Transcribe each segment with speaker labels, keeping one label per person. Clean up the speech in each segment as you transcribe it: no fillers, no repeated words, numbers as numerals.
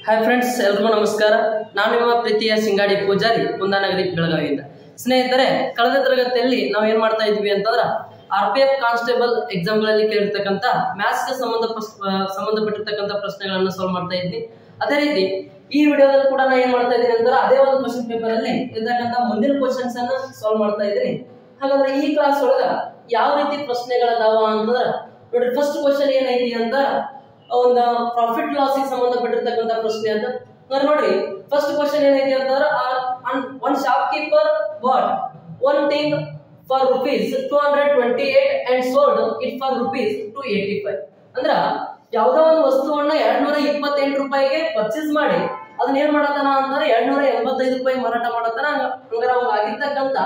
Speaker 1: Hi friends, ಎಲ್ರಿಗೂ ನಮಸ್ಕಾರ. ನಾನು ನಿಮ್ಮ ಪ್ರೀತಿಯ ಸಿಂಗಾಡಿ ಪೂಜಾರಿ, ಕುಂದಾನಗರಿ, ಬೆಳಗಾವಿಯಿಂದ. ಸ್ನೇಹಿತರೆ, ಕಳೆದ ತರಗತಿಯಲ್ಲಿ ನಾವು ಏನ್ ಮಾಡ್ತಾ ಇದ್ವಿ ಅಂತಂದ್ರೆ RPF ಕಾನ್ಸ್ಟೇಬಲ್ ಎಕ್ಸಾಮ್ಗಳಲ್ಲಿ ಕೇಳಿರ್ತಕ್ಕಂಥ ಮ್ಯಾಥ್ಸ್ಗೆ ಸಂಬಂಧಪಟ್ಟಿರ್ತಕ್ಕಂಥ ಪ್ರಶ್ನೆಗಳನ್ನ ಸಾಲ್ವ್ ಮಾಡ್ತಾ ಇದ್ವಿ. ಅದೇ ರೀತಿ ಈ ವಿಡಿಯೋದಲ್ಲಿ ಕೂಡ ನಾನು ಏನ್ ಮಾಡ್ತಾ ಇದ್ದೀನಿ ಅಂತಂದ್ರೆ ಅದೇ ಒಂದು ಕ್ವಶನ್ ಪೇಪರ್ ಅಲ್ಲಿ ಇರ್ತಕ್ಕಂಥ ಮುಂದಿನ ಕ್ವಶನ್ಸ್ ಅನ್ನ ಸಾಲ್ವ್ ಮಾಡ್ತಾ ಇದ್ದೀನಿ. ಹಾಗಾದ್ರೆ ಈ ಕ್ಲಾಸ್ ಒಳಗ ಯಾವ ರೀತಿ ಪ್ರಶ್ನೆಗಳದಾವ ಅಂತಂದ್ರೆ ನೋಡಿ, ಫಸ್ಟ್ ಕ್ವಶನ್ ಏನೈತಿ ಅಂತ ಒಂದು ಪ್ರಾಫಿಟ್ ಲಾಸ್ ಗೆ ಸಂಬಂಧಪಟ್ಟಿರ್ತಕ್ಕಂಥ ಪ್ರಶ್ನೆ ಅಂತ ನೋಡ್ರಿ. ಫಸ್ಟ್ ಕ್ವಶನ್ ಏನೈತಿ ಅಂತಂದ್ರೆ one shop keeper bot one thing for rupees 228 and sold it for rupees 285. ಅಂದ್ರ ಯಾವ್ದೋ ಒಂದು ವಸ್ತುವನ್ನ 228 ರೂಪಾಯಿಗೆ ಪರ್ಚೇಸ್ ಮಾಡಿ ಅದನ್ನ ಏನ್ ಮಾಡತಾನ ಅಂತಂದ್ರೆ 285 ರೂಪಾಯಿ ಮಾರಾಟ ಮಾಡತಾನ. ಹಂಗಾರ ಅವಾಗ ಆಗಿರ್ತಕ್ಕಂಥ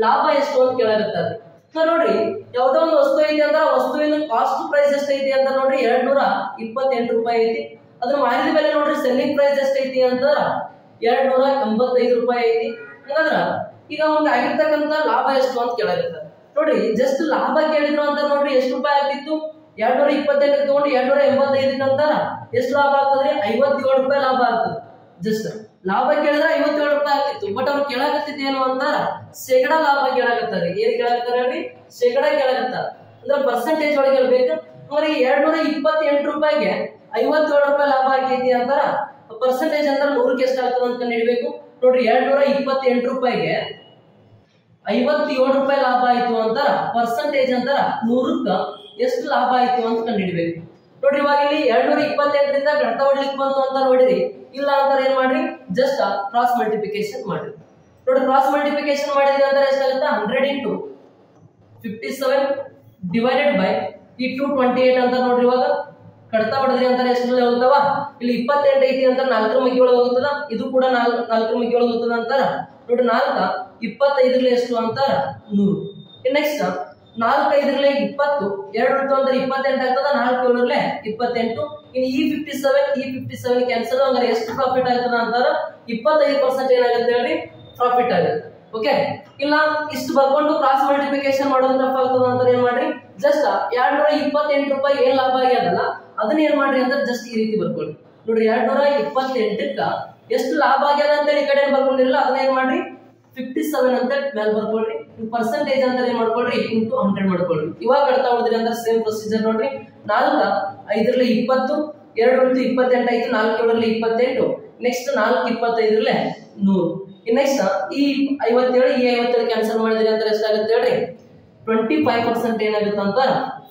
Speaker 1: ಲಾಭ ಎಷ್ಟು ಅಂತ ಕೇಳಾಗತ್ತಾರ. ನೋಡ್ರಿ, ಯಾವ್ದೋ ಒಂದು ವಸ್ತು ಐತಿ ಅಂದ್ರ ವಸ್ತುವಿನ ಕಾಸ್ಟ್ ಪ್ರೈಸ್ ಎಷ್ಟ ಐತಿ ಅಂತ ನೋಡ್ರಿ 228 ರೂಪಾಯಿ ಐತಿ. ಅದ್ರ ಮಾರಿದ ಬೆಲೆ ನೋಡ್ರಿ ಸೆಲ್ಲಿಂಗ್ ಪ್ರೈಸ್ ಎಷ್ಟ ಐತಿ ಅಂತ 285 ರೂಪಾಯಿ ಐತಿ. ಹಂಗಂದ್ರ ಈಗ ಅವ್ನಿಗೆ ಆಗಿರ್ತಕ್ಕಂಥ ಲಾಭ ಎಷ್ಟು ಅಂತ ಕೇಳಾಗತ್ತಾರೆ. ನೋಡ್ರಿ, ಜಸ್ಟ್ ಲಾಭ ಕೇಳಿದ್ರು ಅಂತ ನೋಡ್ರಿ ಎಷ್ಟು ರೂಪಾಯಿ ಆಗ್ತಿತ್ತು, 228 ತಗೊಂಡು 285 ಅಂತಾರ ಎಷ್ಟು ಲಾಭ ಆಗ್ತದ್ರಿ? 57 ರೂಪಾಯಿ ಲಾಭ ಆಗ್ತದೆ. ಜಸ್ಟ್ ಲಾಭ ಕೇಳಿದ್ರೆ 57 ರೂಪಾಯಿ ಆಗ್ತಿತ್ತು. ಬಟ್ ಅವ್ರು ಕೇಳಾಕತ್ತಿದ್ ಏನು ಅಂತಾರ ಶೇಕಡ ಲಾಭ ಕೇಳಾಕತ್ತಾರೆ. ಏನ್ ಕೇಳಾಕತ್ತಾರ ಹೇಳ್ರಿ? ಶೇಕಡ ಕೇಳಾಕತ್ತಾರ. ಅಂದ್ರೆ ಪರ್ಸೆಂಟೇಜ್ ಒಳಗೆ ಇರ್ಬೇಕು. ಅವ್ರಿಗೆ 228 ರೂಪಾಯಿಗೆ 57 ರೂಪಾಯಿ ಲಾಭ ಆಗೈತಿ ಅಂತಾರ. ಪರ್ಸೆಂಟೇಜ್ ಅಂದ್ರೆ 100ಕ್ಕೆ ಎಷ್ಟು ಆಗ್ತದೆ ಅಂತ ಕಂಡುಹಿಡಿಬೇಕು. ನೋಡ್ರಿ, 228 ರೂಪಾಯಿಗೆ 57 ರೂಪಾಯಿ ಲಾಭ ಆಯ್ತು ಅಂತಾರ. ಪರ್ಸೆಂಟೇಜ್ ಅಂತಾರ 100ಕ್ಕ ಎಷ್ಟು ಲಾಭ ಆಯ್ತು ಅಂತ ಕಂಡುಹಿಡಿಬೇಕು. ನೋಡ್ರಿ, ಇವಾಗ ಇಲ್ಲಿ 228ರಿಂದ ಗಡ್ತ ಹೊಡ್ಲಿಕ್ಕೆ ಬಂತು ಅಂತ ನೋಡಿರಿ. ಇಲ್ಲ ಅಂತಾರ ಏನ್ ಮಾಡ್ರಿ, ಜಸ್ಟ್ ಕ್ರಾಸ್ ಮಲ್ಟಿಪ್ಲಿಕೇಶನ್ ಮಾಡ್ರಿ. ನೋಡ್ರಿ, ಕ್ರಾಸ್ ಮಲ್ಟಿಪ್ಲಿಕೇಶನ್ ಮಾಡಿದ್ರಿ ಅಂದ್ರೆ ಎಷ್ಟಾಗುತ್ತೆ? 100 into 57 ಡಿವೈಡೆಡ್ ಬೈ ಈ 228 ಅಂತ ನೋಡ್ರಿ. ಇವಾಗ ಕಡ್ತಾ ಹೊಡೆದ್ರಿ ಅಂತಾರೆ ಎಷ್ಟರಲ್ಲಿ ಹೋಗ್ತಾವ? ಇಲ್ಲಿ 28 ಐತಿ ಅಂತ 4ರ ಮಗ್ಗಿ ಒಳಗೆ ಹೋಗ್ತದ. ಇದು ಕೂಡ 4ರ ಮಗ್ಗಿ ಒಳಗೆ ಹೋಗ್ತದ ಅಂತಾರ. ನೋಡ್ರಿ, 4 25ರಲ್ಲಿ ಎಷ್ಟು ಅಂತಾರ? 100. ನೆಕ್ಸ್ಟ್ 4 5ರಲ್ಲಿ 20, 2 ಅಂತಂದ್ರೆ 28 ಆಗ್ತದ. 4 7ರಲ್ಲಿ 28. ಇನ್ನು ಈ 57 ಕ್ಯಾನ್ಸಲ್. ಹಂಗಾರೆ ಎಷ್ಟು ಪ್ರಾಫಿಟ್ ಆಗ್ತದ ಅಂತಾರ? 25% ಏನಾಗುತ್ತೆ ಹೇಳ್ರಿ? ಪ್ರಾಫಿಟ್ ಆಗುತ್ತೆ. ಓಕೆ, ಇಲ್ಲ ಇಷ್ಟು ಬರ್ಕೊಂಡು ಕ್ರಾಸ್ ಮಲ್ಟಿಪ್ಲಿಕೇಶನ್ ಮಾಡೋದು ತಪ್ಪ ಆಗ್ತದ ಅಂತ ಏನ್ ಮಾಡ್ರಿ, ಜಸ್ಟ್ 228 ರೂಪಾಯಿ ಏನ್ ಲಾಭ ಆಗ್ಯದಲ್ಲ ಅದನ್ನ ಏನ್ ಮಾಡ್ರಿ ಅಂತ ಜಸ್ಟ್ ಈ ರೀತಿ ಬರ್ಕೊಳ್ಳಿ. ನೋಡ್ರಿ, 228ಕ್ಕ ಎಷ್ಟು ಲಾಭ ಆಗ್ಯದ ಅಂತ ಈ ಕಡೆ ಬರ್ಕೊಂಡಿರಲ್ಲ, ಅದನ್ನ ಏನ್ ಮಾಡ್ರಿ 57 ಅಂತ ಮೇಲೆ ಬರ್ಕೊಳ್ರಿ. ಪರ್ಸೆಂಟೇಜ್ ಅಂತ ಏನ್ ಮಾಡ್ಕೊಳ್ರಿ ಇಂಟು 100 ಮಾಡ್ಕೊಳ್ರಿ. ಇವಾಗ ಕಡ್ತಾ ಹೊಡೆದ್ರಿ ಅಂದ್ರೆ ಸೇಮ್ ಪ್ರೊಸೀಜರ್ ನೋಡ್ರಿ. 4 5ರಲ್ಲಿ 20, 2 into 28 ಆಯ್ತು. 4 7ರಲ್ಲಿ 28. ನೆಕ್ಸ್ಟ್ 4 25ರಲ್ಲಿ 100. ನೆಕ್ಸ್ಟ್ ಈ 57 ಈ 57 ಕ್ಯಾನ್ಸಲ್ ಮಾಡಿದ್ರಿ ಅಂತ ಎಷ್ಟಾಗುತ್ತೆ ಹೇಳ್ರಿ? 25% ಏನಾಗುತ್ತೆ ಅಂತ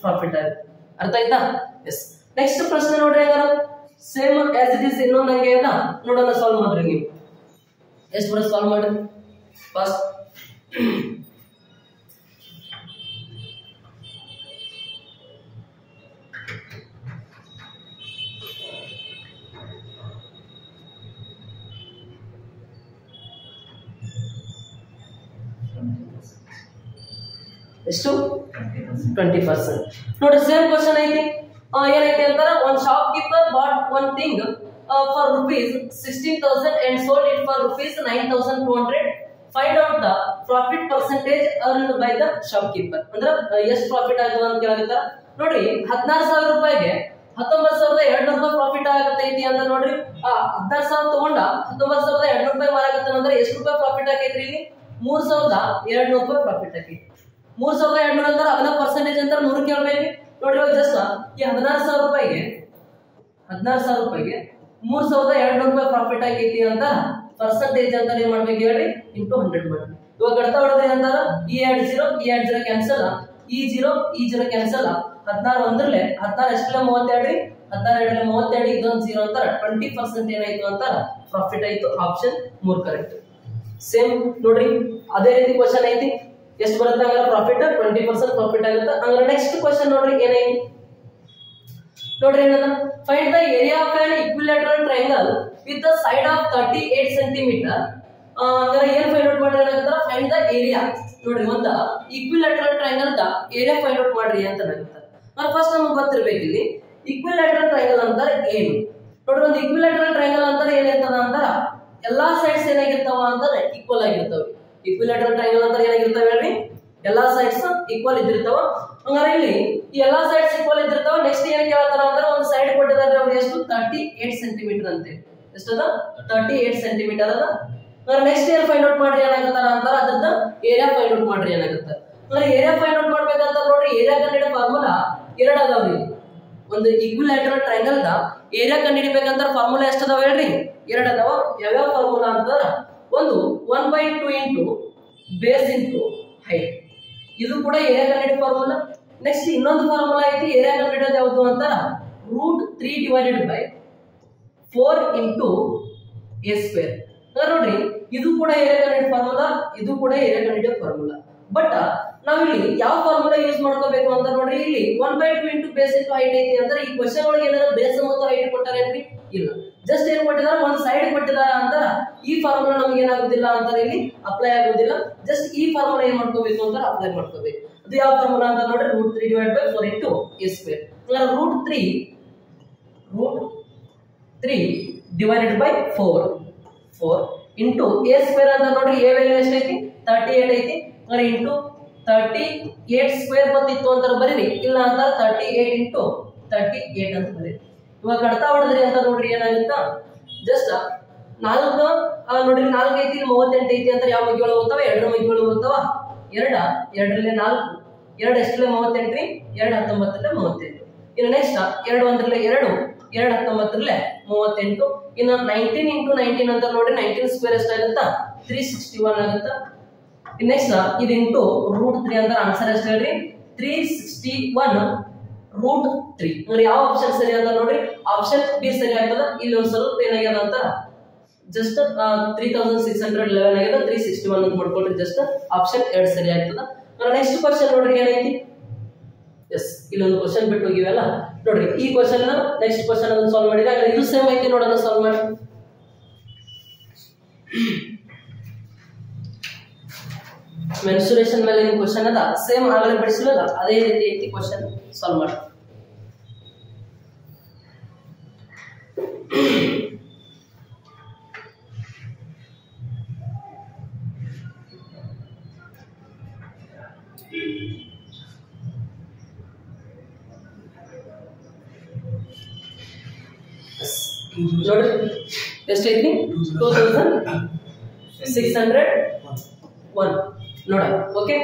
Speaker 1: ಪ್ರಾಫಿಟ್ ಆಗುತ್ತೆ. ಅರ್ಥ ಆಯ್ತಾ? ಎಸ್. ನೆಕ್ಸ್ಟ್ ಪ್ರಶ್ನೆ ನೋಡ್ರಿ, ಹಂಗಾರ ಸೇಮ್ ಆಸ್ ಇಟ್ ಇಸ್ ಇನ್ನೊಂದು ಹಂಗೆ ಅದ ನೋಡೋಣ. ಸಾಲ್ವ್ ಮಾಡ್ರಿ. ನೀವು ಎಷ್ಟು ಬರ ಸಾಲ್ವ್ ಮಾಡ್ರಿ ಫಸ್ಟ್. ಎಷ್ಟು? 20%. ನೋಡ್ರಿ, ಸೇಮ್ ಕ್ವಶನ್ ಐತಿ. ಏನೈತಿ ಅಂತಾರ one shop keeper bot one thing for rupees 16,000 and sold it for rupees 9,200. Find out the profit percentage earned by the shop keeper. ಅಂದ್ರೆ ಎಷ್ಟು ಪ್ರಾಫಿಟ್ ಆಗ್ತದ ಅಂತ ಕೇಳಾಕತ್ತಾರ. ನೋಡ್ರಿ, 16,000 ರೂಪಾಯಿಗೆ 19,200 ರೂಪಾಯಿ ಪ್ರಾಫಿಟ್ ಆಗತೈತಿ ಅಂತ ನೋಡ್ರಿ. 16,000 ತಗೊಂಡ 19,200 ರೂಪಾಯಿ ಮಾರಾಕತ್ತಾನ ಅಂದ್ರೆ ಎಷ್ಟು ರೂಪಾಯಿ ಪ್ರಾಫಿಟ್ ಆಗೈತ್ರಿ? ಇಲ್ಲಿ 3,200 ರೂಪಾಯಿ ಪ್ರಾಫಿಟ್ ಆಗೈತಿ. 3,200 ಅಂದ್ರೆ ಅದನ್ನ ಪರ್ಸೆಂಟೇಜ್ ಅಂತ 100 ಕೇಳ್ಬೇಕು. ನೋಡ್ರಿ, ಜಸ್ಟ್ ಈ 16,000 ರೂಪಾಯಿಗೆ 3,200 ರೂಪಾಯಿ ಪ್ರಾಫಿಟ್ ಆಗೈತಿ ಅಂತ ಪರ್ಸೆಂಟೇಜ್ ಅಂತ ಏನ್ ಮಾಡ್ಬೇಕು ಹೇಳ್ರಿ? ಇಂಟು 100 ಮಾಡ್ರಿ. ಇವಾಗ ಕಡ್ತಾ ಹೊಡೆದ್ರಿ ಅಂತಾರ ಈ 2 0 ಈ 2 0 ಕ್ಯಾನ್ಸಲ್, ಈ 0 ಕ್ಯಾನ್ಸಲ್. 16 1ರಲ್ಲಿ 16 ಎಷ್ಟಲ್ಲ 32 ರೀ, 16 2ರಲ್ಲಿ 32, ಇದೊಂದು 0 ಅಂತಾರ 20% ಏನಾಯ್ತು ಅಂತ ಪ್ರಾಫಿಟ್ ಆಯ್ತು. Option 3 correct. ಸೇಮ್ ನೋಡ್ರಿ, ಅದೇ ರೀತಿ ಕ್ವಶನ್ ಐತಿ. ಎಷ್ಟು ಬರುತ್ತೆ ಹಂಗಾರೆ ಪ್ರಾಫಿಟ್? 20% ಪ್ರಾಫಿಟ್ ಆಗುತ್ತೆ. ಹಂಗಾರೆ ನೆಕ್ಸ್ಟ್ ಕ್ವಶನ್ ನೋಡ್ರಿ, ಏನೈತಿ ನೋಡ್ರಿ. ಏನದ? Find the area of an equilateral triangle with the side of 38 centimetre. ಹಂಗಾರೆ ಏನ್ ಫೈಂಡ್ ಔಟ್ ಮಾಡ್ರಿ ಅನ್ನಕತ್ತಾರ? Find the area. ನೋಡ್ರಿ, ಒಂದು equilateral triangle the area find out ಮಾಡ್ರಿ ಅಂತ ಅನ್ನಕತ್ತಾರ. ಅಂದ್ರೆ ಫಸ್ಟ್ ನಮಗೆ ಗೊತ್ತಿರ್ಬೇಕು ಇಲ್ಲಿ ಈಕ್ವಿಲ್ಯಾಟರಲ್ ಟ್ರಯಾಂಗಲ್ ಅಂತಾರೆ ಏನು. ನೋಡ್ರಿ, ಒಂದು ಈಕ್ವಿಲ್ಯಾಟರಲ್ ಟ್ರಯಾಂಗಲ್ ಅಂತಾರೆ ಏನಿರ್ತದ ಅಂತಾರ ಎಲ್ಲಾ ಸೈಡ್ಸ್ ಏನಾಗಿರ್ತಾವ ಅಂತಾರೆ ಈಕ್ವಲ್ ಆಗಿರ್ತಾವ. ಈಕ್ವಿಲ್ಯಾಟರಲ್ ಟ್ರಯಾಂಗಲ್ ಅಂತ ಏನಾಗಿರ್ತಾವ ಹೇಳ್ರಿ? ಎಲ್ಲಾ ಸೈಡ್ಸ್ ಈಕ್ವಲ್ ಇದ್ದಿರ್ತಾವ. ಹಂಗಾರೆ ಇಲ್ಲಿ ಈ ಎಲ್ಲಾ ಸೈಡ್ಸ್ ಈಕ್ವಲ್ ಇದ್ದಿರ್ತಾವ. ನೆಕ್ಸ್ಟ್ ಏನ್ ಕೇಳ್ತಾರ ಅಂದ್ರೆ ಒಂದು ಸೈಡ್ ಕೊಟ್ಟಿದ್ದಾರೆ ಅವ್ರು ಎಷ್ಟು? 38 ಸೆಂಟಿಮೀಟರ್ ಅಂತೆ. ಎಷ್ಟದ 38 ಸೆಂಟಿಮೀಟರ್ ಅದ. ನೆಕ್ಸ್ಟ್ ಏನ್ ಫೈಂಡ್ ಔಟ್ ಮಾಡ್ರಿ ಏನಾಗತ್ತಾರ ಅಂತಾರ ಅದ್ರದ್ದು ಏರಿಯಾ ಫೈಂಡ್ ಔಟ್ ಮಾಡ್ರಿ ಏನಾಗತ್ತ. ಅಂದ್ರೆ ಏರಿಯಾ ಫೈಂಡ್ ಔಟ್ ಮಾಡ್ಬೇಕಂತ ನೋಡ್ರಿ ಏರಿಯಾ ಕಂಡಿಡಿಯೋ ಫಾರ್ಮುಲಾ ಎರಡು ಅದಾವ್ರಿ. ಒಂದು equilateral triangle the area ಕಂಡಿಡಿಬೇಕಂತ formula ಎಷ್ಟು ಅದಾವ ಹೇಳ್ರಿ? ಎರಡು ಅದಾವ. ಯಾವ್ಯಾವ ಫಾರ್ಮುಲಾ ಅಂತಾರ? ಒಂದು 1/2 ಇಂಟು ಬೇಸ್ ಇಂಟು ಹೈಟ್, ಇದು ಕೂಡ ಏರಿಯಾ ಕಂಡಿಡಿಯೋ ಫಾರ್ಮುಲಾ. ನೆಕ್ಸ್ಟ್ ಇನ್ನೊಂದು ಫಾರ್ಮುಲಾ ಐತಿ ಏರಿಯಾ ಕಂಡಿಡಿಯೋದು ಯಾವುದು ಅಂತಾರ √3 divided by 4 into a square. ನೋಡ್ರಿ ಇದು ಕೂಡ ಏರಿಯಾ ಕಂಡಿಡಿಯೋ ಫಾರ್ಮುಲಾ, ಇದು ಕೂಡ ಏರಿಯಾ ಕಂಡಿಡಿಯೋ ಫಾರ್ಮುಲಾ. ಬಟ್ ನಾವಿಲ್ಲಿ ಯಾವ ಫಾರ್ಮುಲಾ ಯೂಸ್ ಮಾಡ್ಕೋಬೇಕು ಅಂತ ನೋಡ್ರಿ, ಇಲ್ಲಿ 1/2 ಇಂಟು ಬೇಸ್ ಇಂಟು ಹೈಟ್ ಐತಿ ಅಂದ್ರೆ ಈ ಕ್ವಶನ್ ಒಳಗೆ ಏನಾದ್ರು ಬೇಸ್ ಮತ್ತು ಹೈಟ್ ಕೊಟ್ಟಾರೇನ್ರಿ? ಇಲ್ಲ, ಜಸ್ಟ್ ಏನ್ ಕೊಟ್ಟಿದಾರ ಒಂದ್ ಸೈಡ್ ಕೊಟ್ಟಿದಾರ ಅಂತಾರ. ಈ ಫಾರ್ಮುಲಾ ನಮ್ಗೆ ಏನಾಗುದಿಲ್ಲ ಅಂತಾರೆ, ಇಲ್ಲಿ ಅಪ್ಲೈ ಆಗೋದಿಲ್ಲ. ಜಸ್ಟ್ ಈ ಫಾರ್ಮುಲಾ ಏನ್ ಮಾಡ್ಕೋಬೇಕು ಅಂತ ಅಪ್ಲೈ ಮಾಡ್ಕೋಬೇಕು. ಅದು ಯಾವ ಫಾರ್ಮುಲಾ ಅಂತ ನೋಡ್ರಿ √3 divided by 4 into a square. √3 divided by 4 into a square ಅಂತ ನೋಡ್ರಿ a ವ್ಯಾಲ್ಯೂ ಎಷ್ಟೈತಿ 38 ಐತಿ. ಅಂದ್ರೆ ಇಂಟು 38 ಸ್ಕ್ವೇರ್ ಬಂದಿತ್ತು ಅಂತಾರೆ ಬರೀರಿ, ಇಲ್ಲ ಅಂತಾರೆ 38 ಇಂಟು 38 ಅಂತ ಬರೀರಿ. ಇವಾಗ ಕಡ್ತಾ ಹೊಡೆದ್ರಿ ಅಂತ ನೋಡ್ರಿ ಏನಾಗುತ್ತಾ, ಜಸ್ಟ್ 4 ನೋಡ್ರಿ 4 ಐತಿ 38 ಐತಿ ಅಂತ ಯಾವ ಮಗ್ಗಿಗಳು ಹೋಗ್ತಾವ? 2 ಮಗ್ಗಿಗಳು ಹೋಗ್ತಾವ. 2ರಲ್ಲಿ 4 2 ಎಷ್ಟರಲ್ಲಿ 38 ರೀ? 2 19ರಲ್ಲಿ 38. ಇನ್ನು ನೆಕ್ಸ್ಟ್ 2 1ರಲ್ಲಿ 2 2 19ರಲ್ಲಿ 38. ಇನ್ನು 19 ಇಂಟು 19 ಅಂತ ನೋಡ್ರಿ 19 ಸ್ಕ್ವೇರ್ ಎಷ್ಟಾಗುತ್ತಾ? 361 ಆಗುತ್ತಾ. ನೆಕ್ಸ್ಟ್ ಇದು ಇಂಟು √3 ಅಂತ ಆನ್ಸರ್ ಎಷ್ಟು ಹೇಳ್ರಿ? 361 √3. ಅಂದ್ರೆ ಯಾವ ಆಪ್ಷನ್ ಸರಿ ಅಂತ ನೋಡ್ರಿ, ಆಪ್ಷನ್ ಬಿ ಸರಿ ಆಗ್ತದ. ಇಲ್ಲಿ ಒಂದ್ ಸ್ವಲ್ಪ ಏನಾಗ್ಯದ ಅಂತ ಜಸ್ಟ್ 3611 ಆಗ್ಯದ, 361 ಅಂತ ಮಾಡ್ಕೊಂಡ್ರಿ ಜಸ್ಟ್ ಆಪ್ಷನ್ 2 ಸರಿ ಆಗ್ತದ. ನೆಕ್ಸ್ಟ್ ಕ್ವಶನ್ ನೋಡ್ರಿ ಏನೈತಿ? ಎಸ್, ಇಲ್ಲೊಂದು ಕ್ವಶನ್ ಬಿಟ್ಟು ಹೋಗಿವಲ್ಲ ನೋಡ್ರಿ. ಈ ಕ್ವಶನ್ ನೆಕ್ಸ್ಟ್ ಕ್ವಶನ್ ಅದನ್ನ ಸಾಲ್ವ್ ಮಾಡಿದ್ರೆ ಇದು ಸೇಮ್ ಐತಿ ನೋಡೋಣ, ಸಾಲ್ವ್ ಮಾಡಿ. ಮೆನ್ಸುರೇಷನ್ ಮೇಲೆ ಏನು ಕ್ವಶನ್ ಅದ ಸೇಮ್ ಆಗಲೇ ಬಿಡಿಸಲಿಲ್ಲ, ಅದೇ ರೀತಿ ಐತಿ ಕ್ವಶನ್, ಸಾಲ್ವ್ ಮಾಡಿ. ನೋಡಿ ಎಷ್ಟೈತಿ? 2601 ನೋಡ. ಓಕೆ,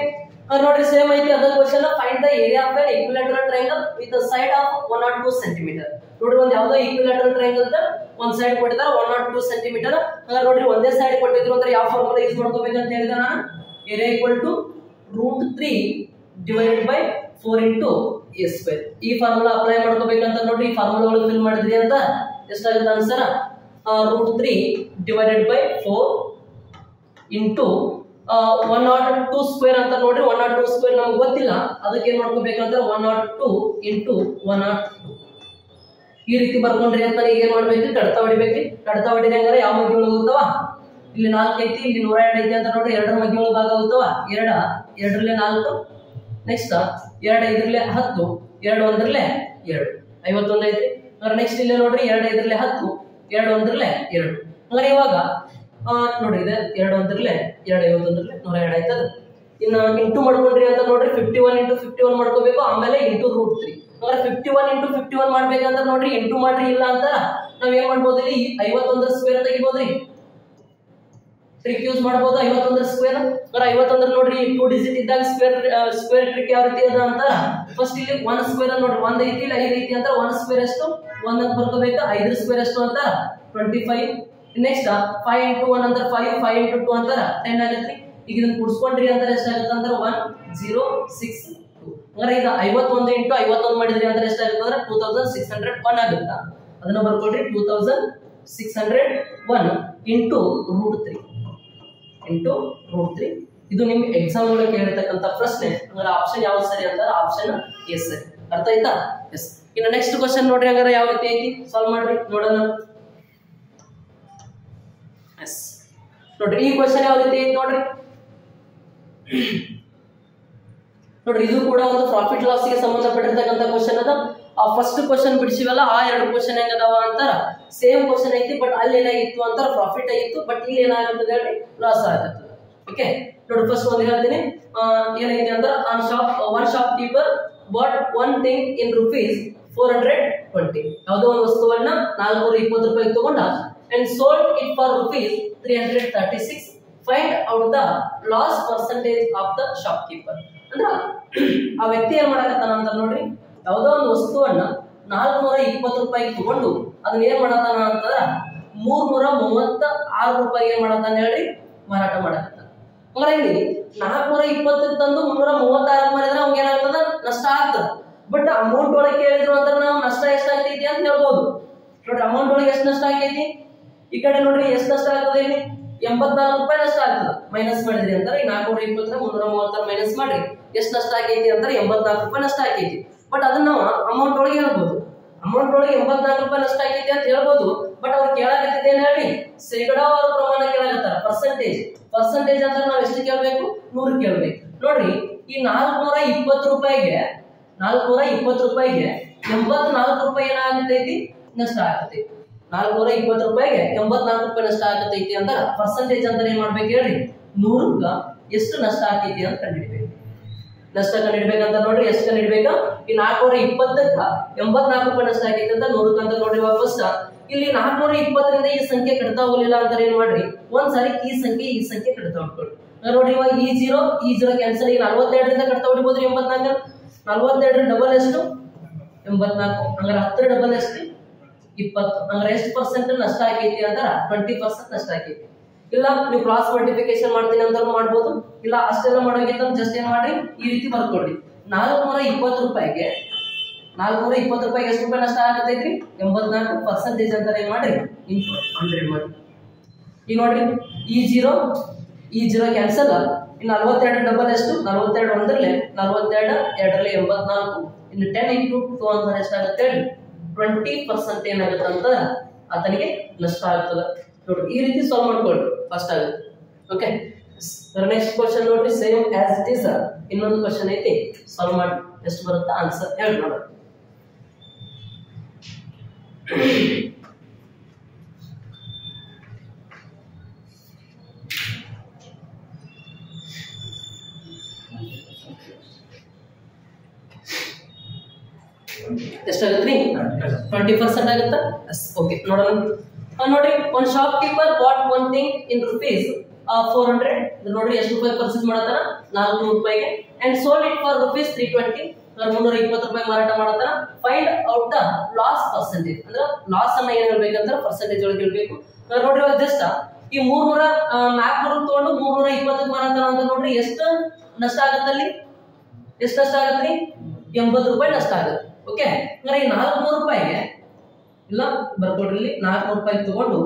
Speaker 1: ನೋಡ್ರಿ ಸೇಮ್ ಐತಿ ಅದ question. Find the area of an equilateral triangle with the side of 102 centimetre. ನೋಡ್ರಿ ಒಂದ್ ಯಾವ್ದೋ ಈಕ್ವಿಲ್ಯಾಟರಲ್ ಟ್ರಯಾಂಗಲ್ ದ ಒಂದ್ ಸೈಡ್ ಕೊಟ್ಟಿದ್ದಾರೆ 102 ಸೆಂಟಿಮೀಟರ್. ನೋಡ್ರಿ ಒಂದೇ ಸೈಡ್ ಕೊಟ್ಟಿದ್ರು ಅಂದ್ರೆ ಯಾವ ಫಾರ್ಮುಲಾ ಯೂಸ್ ಮಾಡ್ಕೋಬೇಕಂತ ಹೇಳಿದ ನಾನು? Area equal to √3 divided by 4 into a square. ಈ ಫಾರ್ಮುಲಾ ಅಪ್ಲೈ ಮಾಡ್ಕೋಬೇಕಂತ ನೋಡ್ರಿ. ಈ ಫಾರ್ಮುಲಾ ಒಳಗೆ ಫಿಲ್ ಮಾಡಿದ್ರಿ ಅಂತ ಎಷ್ಟಾಗುತ್ತೆ answer? √3 divided by 4 into 102 square ಅಂತ ನೋಡ್ರಿ. 102 ಸ್ಕ್ವೇರ್ ನಮ್ಗೆ ಗೊತ್ತಿಲ್ಲ, ಅದಕ್ಕೆ ಏನ್ ಮಾಡ್ಕೋಬೇಕಂದ್ರೆ 102 ಇಂಟು 102 ಈ ರೀತಿ ಬರ್ಕೊಂಡ್ರಿ ಅಂತ ಈಗ ಏನ್ ಮಾಡ್ಬೇಕು? ಕಡ್ತಾ ಹೊಡಿಬೇಕ್ರಿ. ಕಡ್ತಾ ಹೊಡಿದಂಗಾರ ಯಾವ ಮಗ್ಗಿಗಳು ಹೋಗ್ತಾವ? ಇಲ್ಲಿ 4 ಐತಿ, ಇಲ್ಲಿ 102 ಐತಿ ಅಂತ ನೋಡ್ರಿ. 2 ಮಗ್ಗಿಗಳು ಭಾಗ ಹೋಗ್ತಾವ. 2ರಲ್ಲಿ 4, ನೆಕ್ಸ್ಟ್ 2 5ರಲ್ಲಿ 10, 2 1ರಲ್ಲಿ 2 51 ಐತಿ. ನೆಕ್ಸ್ಟ್ ಇಲ್ಲಿ ನೋಡ್ರಿ 2 5ರಲ್ಲಿ 10, 2 1ರಲ್ಲಿ 2. ಅಂದ್ರೆ ಇವಾಗ ನೋಡ್ರಿ ಇದೆ 2 1ರಲ್ಲಿ 2 51ರಲ್ಲಿ 102 ಆಯ್ತದ. ಇನ್ನು ಇಂಟು ಮಾಡ್ಕೊಂಡ್ರಿ ಅಂತ ನೋಡ್ರಿ 51 ಇಂಟು 51 ಮಾಡ್ಕೋಬೇಕು, ಆಮೇಲೆ ಇಂಟು √3. ಅಂದ್ರೆ 51 ಇಂಟು 51 ಮಾಡ್ಬೇಕಂತ ನೋಡ್ರಿ ಇಂಟು ಮಾಡ್ರಿ, ಇಲ್ಲ ಅಂತ ನಾವ್ ಏನ್ ಮಾಡ್ಬೋದು? ಇಲ್ಲಿ 51 ಸ್ಕ್ವೇರ್ ತೆಗಿಬೋದ್ರಿ, ಟ್ರಿಕ್ ಯೂಸ್ ಮಾಡಬಹುದು. 51 ಸ್ಕ್ವೇರ್ 51 ನೋಡ್ರಿ 2 ಡಿಜಿಟ್ ಇದ್ದಾಗ ಸ್ಕ್ವೇರ್ ಟ್ರಿಕ್ ಯಾವ ರೀತಿ ಅದ ಅಂತ ಫಸ್ಟ್ ಇಲ್ಲಿ 1 ಸ್ಕ್ವೇರ್ ನೋಡ್ರಿ 1 ಐತಿ ಇಲ್ಲ 5 ಐತಿ ಅಂತ 1 ಸ್ಕ್ವೇರ್ ಎಷ್ಟು 1 ಅಂತ ಬರ್ಕೋಬೇಕು. 5 ಸ್ಕ್ವೇರ್ ಎಷ್ಟು ಅಂತ 25. ನೆಕ್ಸ್ಟ್ 5 ಇಂಟು 1 ಅಂದ್ರೆ 5, 5 ಇಂಟು 2 ಅಂತ 10 ಆಗತ್ರಿ. ಈಗ ಇದನ್ನ ಕೂಡಿಸ್ಕೊಂಡ್ರಿ ಅಂತ ಎಷ್ಟಾಗುತ್ತೆ ಅಂದ್ರೆ 1062. ಅಂದ್ರೆ ಈಗ 51 ಇಂಟು 51 ಮಾಡಿದ್ರಿ ಅಂದ್ರೆ ಎಷ್ಟಾಗುತ್ತೆ ಅಂದ್ರೆ 2601 ಆಗುತ್ತಾ. ಅದನ್ನ ಬರ್ಕೊಡ್ರಿ 2601 ಇಂಟು √3 ಇದು ನಿಮ್ ಎಕ್ಸಾಮ್ ಒಳಗೆ ಕೇಳಿರ್ತಕ್ಕಂಥ ಪ್ರಶ್ನೆ. ಅಂದ್ರೆ ಆಪ್ಷನ್ ಯಾವ್ದು ಸರಿ ಅಂತ ಆಪ್ಷನ್ ಎ ಸರಿ. ಅರ್ಥ ಆಯ್ತಾ? ಎಸ್. ಇನ್ನು ನೆಕ್ಸ್ಟ್ ಕ್ವಶನ್ ನೋಡ್ರಿ ಹಂಗಾರೆ ಯಾವ ರೀತಿ ಐತಿ ಸಾಲ್ವ್ ಮಾಡ್ರಿ ನೋಡೋಣ. ಎಸ್ ನೋಡ್ರಿ ಈ ಕ್ವಶನ್ ಯಾವ ರೀತಿ ಐತಿ ನೋಡ್ರಿ. ನೋಡ್ರಿ ಇದು ಕೂಡ ಒಂದು ಪ್ರಾಫಿಟ್ ಲಾಸ್ ಗೆ ಸಂಬಂಧಪಟ್ಟಿರ್ತಕ್ಕಂಥ ಕ್ವಶನ್ ಅದ. ಆ ಫಸ್ಟ್ ಕ್ವಶನ್ ಬಿಡಿಸಿವಲ್ಲ ಆ 2 ಕ್ವಶನ್ ಹೆಂಗದಾವ ಅಂತಾರ ಸೇಮ್ ಕ್ವಶನ್ ಐತಿ. ಬಟ್ ಅಲ್ಲಿ ಏನಾಗಿತ್ತು ಅಂತಾರ ಪ್ರಾಫಿಟ್ ಆಗಿತ್ತು, ಬಟ್ ಇಲ್ಲಿ ಏನಾಗುತ್ತದೆ ಹೇಳಿ ಲಾಸ್ ಆಗುತ್ತದೆ. ಓಕೆ ನೋಡಿ ಫಸ್ಟ್ ಒಂದು ಹೇಳ್ತೀನಿ ಏನೈತಿ ಅಂದ್ರೆ one shop keeper bot one thing in rupees 420. ಯಾವುದೋ ಒಂದು ವಸ್ತುವನ್ನ 420 ರೂಪಾಯಿ ತಗೊಂಡ and sold it for rupees 336. Find out the loss percentage of the shopkeeper. ಅಂದ್ರ ಆ ವ್ಯಕ್ತಿ ಏನ್ ಮಾಡಕತ್ತಾನ ಅಂತ ನೋಡ್ರಿ, ಯಾವುದೋ ಒಂದು ವಸ್ತುವನ್ನ 420 ರೂಪಾಯಿಗೆ ತಗೊಂಡು ಅದನ್ನ ಏನ್ ಮಾಡತಾನ ಅಂತಂದ್ರ 336 ರೂಪಾಯಿಗೆ ಏನ್ ಮಾಡತಾನ ಹೇಳ್ರಿ, ಮಾರಾಟ ಮಾಡಕತ್ತಾನ. ಅಂದ್ರೆ ಇಲ್ಲಿ 420 ತಂದು 336 ಮಾಡಿದ್ರೆ ಅವ್ನಿಗೆ ಏನಾಗ್ತದ, ನಷ್ಟ ಆಗ್ತದ. ಬಟ್ ಅಮೌಂಟ್ ಒಳಗೆ ಕೇಳಿದ್ರು ಅಂದ್ರೆ ನಾವು ನಷ್ಟ ಎಷ್ಟಾಗ್ತೈತಿ ಅಂತ ಹೇಳ್ಬೋದು. ನೋಡ್ರಿ ಅಮೌಂಟ್ ಒಳಗೆ ಎಷ್ಟು ನಷ್ಟ ಆಗೈತಿ, ಈ ಕಡೆ ನೋಡ್ರಿ ಎಷ್ಟು ನಷ್ಟ ಆಗ್ತದೆ, ಇಲ್ಲಿ 84 ರೂಪಾಯಿ ನಷ್ಟ ಆಗ್ತದ. ಮೈನಸ್ ಮಾಡಿದ್ರಿ ಅಂದ್ರೆ 420 336 ಮೈನಸ್ ಮಾಡ್ರಿ ಎಷ್ಟು ನಷ್ಟ ಆಗೈತಿ ಅಂದ್ರೆ 84 ರೂಪಾಯಿ ನಷ್ಟ ಆಗೈತಿ. ಬಟ್ ಅದನ್ನ ನಾವು ಅಮೌಂಟ್ ಒಳಗೆ ಹೇಳ್ಬೋದು. ಅಮೌಂಟ್ ಒಳಗೆ 84 ರೂಪಾಯಿ ನಷ್ಟ ಆಗೈತಿ ಅಂತ ಹೇಳ್ಬೋದು. ಬಟ್ ಅವ್ರು ಕೇಳಾಕತ್ತಿದ್ದೇನೆ ಹೇಳಿ, ಶೇಕಡಾವಾರು ಪ್ರಮಾಣ ಕೇಳಾಕತ್ತಾರ. ಪರ್ಸೆಂಟೇಜ್ ಅಂದ್ರೆ ನಾವು ಎಷ್ಟು ಕೇಳಬೇಕು, 100 ಕೇಳಬೇಕು. ನೋಡ್ರಿ ಈ 420 ರೂಪಾಯಿಗೆ 84 ರೂಪಾಯಿ ಏನಾಗತೈತಿ, ನಷ್ಟ ಆಗತೈತಿ. 420 ರೂಪಾಯಿಗೆ 84 ರೂಪಾಯಿ ನಷ್ಟ ಆಗತೈತಿ ಅಂತ ಪರ್ಸೆಂಟೇಜ್ ಅಂತ ಏನ್ ಮಾಡ್ಬೇಕು ಹೇಳ್ರಿ, 100ಕ್ಕ ಎಷ್ಟು ನಷ್ಟ ಆಗೈತಿ ಅಂತ ಕಂಡಿಡ್ಬೇಕು. ನಷ್ಟ ಕಂಡಿಡ್ಬೇಕಂತ ನೋಡ್ರಿ, ಎಷ್ಟು ಕಂಡಿಡ್ಬೇಕು, ಈ 420ಕ್ಕ 84 ರೂಪಾಯಿ ನಷ್ಟ ಆಗೈತಿ ಅಂತ 100ಕ್ಕ ಅಂತ ನೋಡ್ರಿ. ವಾಪಸ್ ಇಲ್ಲಿ 420ರಿಂದ ಈ ಸಂಖ್ಯೆ ಕಟ್ತಾ ಹೋಗ್ಲಿಲ್ಲ ಅಂತ ಏನ್ ಮಾಡ್ರಿ, ಒಂದ್ಸಾರಿ ಈ ಸಂಖ್ಯೆ ಕಟ್ತಾ ಹೊಡ್ಕೊಳ್ರಿ. ನೋಡ್ರಿ ಇವಾಗ ಈ 0 ಕ್ಯಾನ್ಸಲ್. ಈಗ 42ರಿಂದ ಕಟ್ತಾ ಹೊಡಿಬೋದ್ರಿ 84. 42 ಡಬಲ್ ಎಷ್ಟು, 84. ಹಂಗಾರೆ 10 ಡಬಲ್ ಎಷ್ಟು, 20. ಹಂಗಾರೆ ಎಷ್ಟು ಪರ್ಸೆಂಟ್ ನಷ್ಟ ಆಗೈತಿ ಅಂತಾರ, 20% ನಷ್ಟ ಆಗೈತಿ. ಇಲ್ಲ ನೀವು ಕ್ರಾಸ್ ಮಲ್ಟಿಪ್ಲಿಕೇಶನ್ ಮಾಡ್ತೀನಿ ಅಂತ ಮಾಡ್ಬೋದು. ಇಲ್ಲ ಅಷ್ಟೆಲ್ಲ ಮಾಡೋಗಿತ್ತ ಜಸ್ಟ್ ಏನ್ ಮಾಡ್ರಿ, ಈ ರೀತಿ ಬರ್ಕೊಡ್ರಿ. 420 ರೂಪಾಯಿಗೆ ಎಷ್ಟು ರೂಪಾಯಿ ನಷ್ಟ ಆಗತೈತ್ರಿ, 84% ಅಂತ ಏನ್ ಮಾಡ್ರಿ, ಇಂಟು 100 ಮಾಡಿ. ಈಗ ನೋಡ್ರಿ ಈ 0 ಕ್ಯಾನ್ಸಲ್. ಇನ್ನು 42 ಡಬಲ್ ಎಷ್ಟು, 42 ಒಂದರಲ್ಲೇ 42 2ರಲ್ಲಿ 84. ಇನ್ನು 10 ಇಂಟು 2 ಅಂದ್ರೆ ಎಷ್ಟಾಗುತ್ತೆ, 20% ಏನಾಗುತ್ತೆ ಅಂತ ಆತನಿಗೆ ನಷ್ಟ ಆಗ್ತದೆ. ನೋಡ್ರಿ ಈ ರೀತಿ ಸಾಲ್ವ್ ಮಾಡ್ಕೊಳ್ಳಿ, ಫಸ್ಟ್ ಆಗುತ್ತೆ. ಓಕೆ, ನೆಕ್ಸ್ಟ್ ಕ್ವಶನ್ ನೋಡ್ರಿ, ಸೇಮ್ ಆಸ್ ಇಟ್ ಇಸ್ ಇನ್ನೊಂದು ಕ್ವಶನ್ ಐತಿ, ಸಾಲ್ವ್ ಮಾಡಿ ಎಷ್ಟು ಬರುತ್ತೆ ಆನ್ಸರ್ ಹೇಳಿ ನೋಡ್ರಿ. ಎಷ್ಟಾಗತ್ರಿ, 20% ಆಗುತ್ತಾ? ಓಕೆ ನೋಡೋಣ. ನೋಡ್ರಿ ಒಂದು shop keeper bot one thing in rupees 400. ನೋಡ್ರಿ ಎಷ್ಟು ರೂಪಾಯಿ ಪರ್ಚೇಸ್ ಮಾಡತಾನ, 400 ರೂಪಾಯಿಗೆ. And sold it for rupees 320. 320 ರೂಪಾಯಿ ಮಾರಾಟ ಮಾಡತಾನ. Find out the loss percentage. ಅಂದ್ರೆ ಲಾಸ್ ಅನ್ನ ಏನ್ ಹೇಳ್ಬೇಕಂದ್ರೆ ಪರ್ಸೆಂಟೇಜ್ ಒಳಗೆ ಹೇಳ್ಬೇಕು. ನೋಡ್ರಿ ಇವಾಗ ಜಸ್ಟ್ ಈ 400 ತಗೊಂಡು 320 ಮಾರಾಟ ಅಂತ ನೋಡ್ರಿ ಎಷ್ಟು ನಷ್ಟ ಆಗತ್ತಲ್ಲಿ, ಎಷ್ಟು ನಷ್ಟ ಆಗತ್ರಿ, 80 ರೂಪಾಯಿ ನಷ್ಟ ಆಗುತ್ತೆ. ಓಕೆ, ಅಂದ್ರೆ ಈ 400 ರೂಪಾಯಿಗೆ ಇಲ್ಲ ಬರ್ಕೊಡ್ರಿ, 400 ರೂಪಾಯಿ ತಗೊಂಡು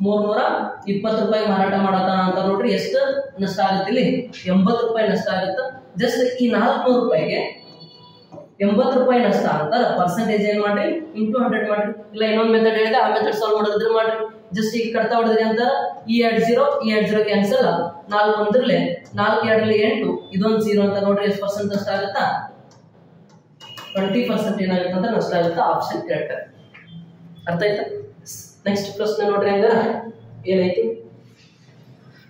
Speaker 1: 320 ರೂಪಾಯಿ ಮಾರಾಟ ಮಾಡತಾನ ಅಂತ ನೋಡ್ರಿ ಎಷ್ಟು ನಷ್ಟ ಆಗುತ್ತೆ, ಇಲ್ಲಿ 80 ರೂಪಾಯಿ ನಷ್ಟ ಆಗುತ್ತೆ. ಜಸ್ಟ್ ಈ 400 ರೂಪಾಯಿಗೆ 80 ರೂಪಾಯಿ ನಷ್ಟ ಅಂತ ಪರ್ಸೆಂಟೇಜ್ ಏನ್ ಮಾಡ್ರಿ, ಇಂಟು 100 ಮಾಡ್ರಿ. ಇಲ್ಲ ಇನ್ನೊಂದು ಮೆಥಡ್ ಹೇಳಿದೆ, ಆ ಮೆಥಡ್ ಸಾಲ್ವ್ ಮಾಡೋದ್ರೆ ಮಾಡ್ರಿ. ಜಸ್ಟ್ ಈಗ ಕಟ್ತಾ ಹೊಡೆದ್ರಿ ಅಂತ ಈ 0 ಕ್ಯಾನ್ಸಲ್. 4 ಒಂದ್ರಲ್ಲೇ 4 2ರಲ್ಲಿ 8, ಇದೊಂದು 0 ಅಂತ ನೋಡ್ರಿ ಎಷ್ಟು ಪರ್ಸೆಂಟ್ ನಷ್ಟ ಆಗುತ್ತಾ, 20% ಏನಾಗುತ್ತೆ ಅಂತ ನಷ್ಟ ಆಗುತ್ತಾ. Option correct. ಅರ್ಥ ಆಯ್ತಾ? ನೆಕ್ಸ್ಟ್ ಪ್ರಶ್ನೆ ನೋಡ್ರಿ, ಹಂಗಾರ ಏನೈತಿ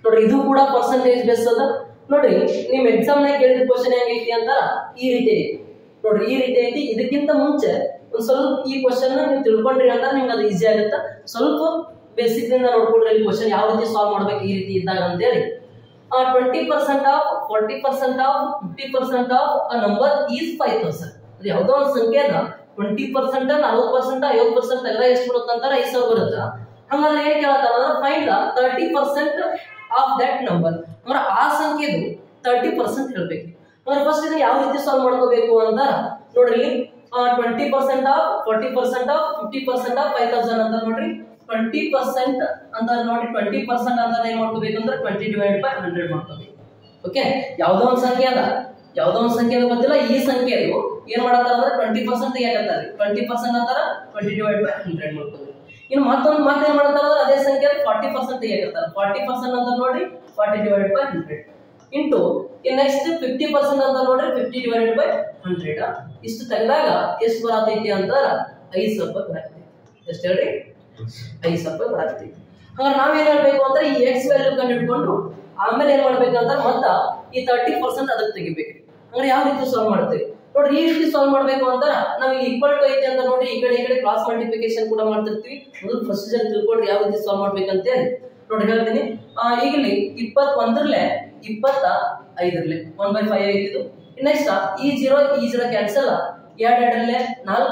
Speaker 1: ನೋಡ್ರಿ, ಇದು ಕೂಡ ಪರ್ಸೆಂಟೇಜ್ ಬೇಸ್ ಅದ. ನೋಡ್ರಿ ನಿಮ್ ಎಕ್ಸಾಮ್ ನಾಗ ಕೇಳಿದ ಕ್ವಶನ್ ಹೆಂಗೈತಿ ಅಂತ ಈ ರೀತಿ ಐತಿ ನೋಡ್ರಿ, ಈ ರೀತಿ ಐತಿ. ಇದಕ್ಕಿಂತ ಮುಂಚೆ ಒಂದ್ ಸ್ವಲ್ಪ ಈ ಕ್ವಶನ್ ನೀವು ತಿಳ್ಕೊಂಡ್ರಿ ಅಂತ ನಿಮ್ಗೆ ಅದು ಈಸಿ ಆಗುತ್ತೆ. ಸ್ವಲ್ಪ ಬೇಸಿಕ್ ನಿಂದ ನೋಡ್ಕೊಂಡ್ರೆ ಈ ಕ್ವಶನ್ ಯಾವ ರೀತಿ ಸಾಲ್ವ್ ಮಾಡ್ಬೇಕು ಈ ರೀತಿ ಇದ್ದಾಗ ಅಂತ ಹೇಳಿ. 20% of 40% of 50% of a number is 5000. ಅದು ಯಾವುದೋ ಒಂದು ಸಂಖ್ಯೆ ಅದ 20%, 40%, 50% ತೆಗೆದ ಎಷ್ಟು ಬರುತ್ತೆ ಅಂತಾರೆ, 5000 ಬರುತ್ತೆ. ಹಂಗಾದ್ರೆ ಏನ್ ಕೇಳ್ತಾರ ಅಂದ್ರೆ find the 30% of that number. ಅಂದ್ರೆ ಆ ಸಂಖ್ಯೆದು 30% ಹೇಳ್ಬೇಕು. ಅಂದ್ರೆ ಫಸ್ಟ್ ಇದನ್ನ ಯಾವ ರೀತಿ ಸಾಲ್ವ್ ಮಾಡ್ಕೋಬೇಕು ಅಂತ ನೋಡ್ರಿ, 20% ಆಫ್ 40% ಆಫ್ 50% ಆಫ್ 5000 ಅಂತ ನೋಡ್ರಿ. 20% ಅಂತ ನೋಡಿ, 20% ಅಂತ ಏನ್ ಮಾಡ್ಕೋಬೇಕಂದ್ರೆ 20/100 ಮಾಡ್ಕೋಬೇಕು. ಓಕೆ, ಯಾವುದೋ ಒಂದು ಸಂಖ್ಯೆ ಅದ, ಗೊತ್ತಿಲ್ಲ, ಈ ಸಂಖ್ಯೆ ಏನ್ ಮಾಡತ್ತಾರ ಅಂದ್ರೆ 20% ತೆಗಿಯಕತ್ತಾರೆ. 20% ಅಂತಾರ 20/100 ಮಾಡ್ಕೋಬೇಕು. ಇನ್ನು ಮತ್ತೇನ್ ಮಾಡ್ತಾರ ಅಂದ್ರೆ ಅದೇ ಸಂಖ್ಯೆ 40% ತೆಗಿಯಕತ್ತಾರೆ. 40% ಅಂತ ನೋಡ್ರಿ 40/100 ಇಂಟು ಇನ್ ನೆಕ್ಸ್ಟ್ 50% ಅಂತ ನೋಡ್ರಿ 50/100. ಇಷ್ಟು ತೆಗೆದಾಗ ಎಷ್ಟು ಬರತೈತಿ ಅಂತ 5000 ರೂಪಾಯಿ ಬರತೈತಿ. ಎಷ್ಟು ಹೇಳ್ರಿ, 5000 ರೂಪಾಯಿ ಬರತೈತಿ. ಹಾಗಾದ್ರೆ ನಾವೇನ್ ಹೇಳ್ಬೇಕು ಅಂದ್ರೆ ಈ ಎಕ್ಸ್ ವ್ಯಾಲ್ಯೂ ಕಂಡು ಹಿಡ್ಕೊಂಡು ಆಮೇಲೆ ಏನ್ ಮಾಡ್ಬೇಕಂತ ಮತ್ತ ಈ 30% ಅದಕ್ಕೆ ತೆಗಿಬೇಕು. ಅಂದ್ರೆ ಯಾವ ರೀತಿ ಸಾಲ್ವ್ ಮಾಡ್ತೀವಿ, ನೋಡ್ರಿ ಈ ರೀತಿ ಸಾಲ್ವ್ ಮಾಡಬೇಕು ಅಂತ ನಾವು ಈಕ್ವಲ್ ಟು ಐತೆ ಅಂತ ನೋಡ್ರಿ ಈ ಕಡೆ ಕ್ರಾಸ್ ಮಲ್ಟಿಪ್ಲಿಕೇಶನ್ ಕೂಡ ಮಾಡ್ತಿರ್ತೀವಿ. ಮೊದಲು ಪ್ರೊಸೀಜರ್ ತಿಳ್ಕೊಳ್ರಿ ಯಾವ ರೀತಿ ಸಾಲ್ವ್ ಮಾಡ್ಬೇಕಂತ ಹೇಳಿ. ನೋಡ್ರಿ ಹೇಳ್ತೀನಿ, ಈಗ ಇಲ್ಲಿ 21 25 1/5 ಐತಿದು. ನೆಕ್ಸ್ಟ್ ಈ 0 ಕ್ಯಾನ್ಸಲ್, 2 2 4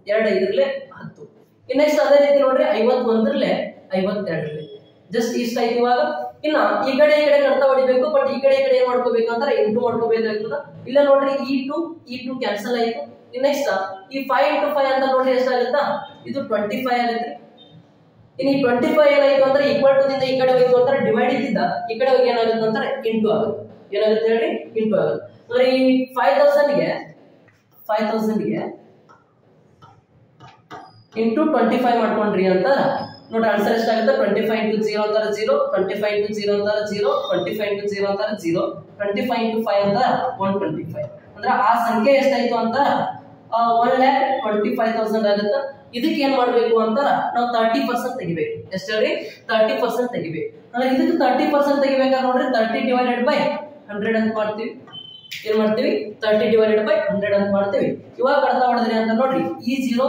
Speaker 1: 2 5 10. ನೆಕ್ಸ್ಟ್ ಅದೇ ರೀತಿ ನೋಡ್ರಿ 51 52 ಜಸ್ಟ್ ಇಷ್ಟ ಐತಿ. ಇವಾಗ ಇನ್ನ ಈ ಕಡೆ ಕಡ್ತಾ ಹೊಡಿಬೇಕು, ಬಟ್ ಈ ಕಡೆ ಏನ್ ಮಾಡ್ಕೋಬೇಕು ಅಂದ್ರೆ ಇಂಟು ಮಾಡ್ಕೋಬೇಕಾಗ್ತದ. ಇಲ್ಲ ನೋಡ್ರಿ ಈ 2 ಕ್ಯಾನ್ಸಲ್ ಆಯ್ತು. ನೆಕ್ಸ್ಟ್ ಈ 5 × 5 ಅಂತ ನೋಡ್ರಿ ಎಷ್ಟಾಗುತ್ತಾ, ಇದು 25 ಆಗುತ್ತೆ. ಇನ್ನು ಈ 25 ಏನಾಯ್ತು ಅಂದ್ರೆ ಈಕ್ವಲ್ ಟು ದಿಂದ ಈ ಕಡೆ ಹೋಯ್ತು ಅಂದ್ರೆ ಡಿವೈಡ್ ಇದ್ದಿದ್ದ ಈ ಕಡೆ ಹೋಗಿ ಏನಾಗುತ್ತೆ ಅಂದ್ರೆ ಇಂಟು ಆಗುತ್ತೆ. ಏನಾಗುತ್ತೆ ಹೇಳ್ರಿ, ಇಂಟು ಆಗುತ್ತೆ. ಅಂದ್ರೆ ಈ 5000 ಗೆ ಇಂಟು 25 ಮಾಡ್ಕೊಂಡ್ರಿ ಅಂತ ನೋಡ್ರಿ ಆನ್ಸರ್ ಎಷ್ಟಾಗುತ್ತೆ, 25 × 0 ಅಂತಾರೆ 0, 25 × 0 ಅಂತಾರೆ 0, 25 × 0 ಅಂತಾರೆ 0, 25 × 5 ಅಂತ 125. ಅಂದ್ರೆ ಆ ಸಂಖ್ಯೆ ಎಷ್ಟಾಯ್ತು ಅಂತ 1,25,000 ಆಗುತ್ತೆ. ಇದಕ್ಕೆ ಏನ್ ಮಾಡ್ಬೇಕು ಅಂತ ನಾವು 30% ತೆಗಿಬೇಕು. ಎಷ್ಟು ಹೇಳ್ರಿ, 30% ತೆಗಿಬೇಕು. ಅಂದ್ರೆ ಇದಕ್ಕೆ 30% ತೆಗಿಬೇಕಾದ್ರೆ ನೋಡ್ರಿ 30 / 100 ಅಂತ ಮಾಡ್ತೀವಿ. ಏನ್ ಮಾಡ್ತೀವಿ, 30 / 100 ಅಂತ ಮಾಡ್ತೀವಿ. ಇವಾಗ ಕಡ್ತಾ ಹೊಡೆದ್ರಿ ಅಂತ ನೋಡ್ರಿ ಈ 0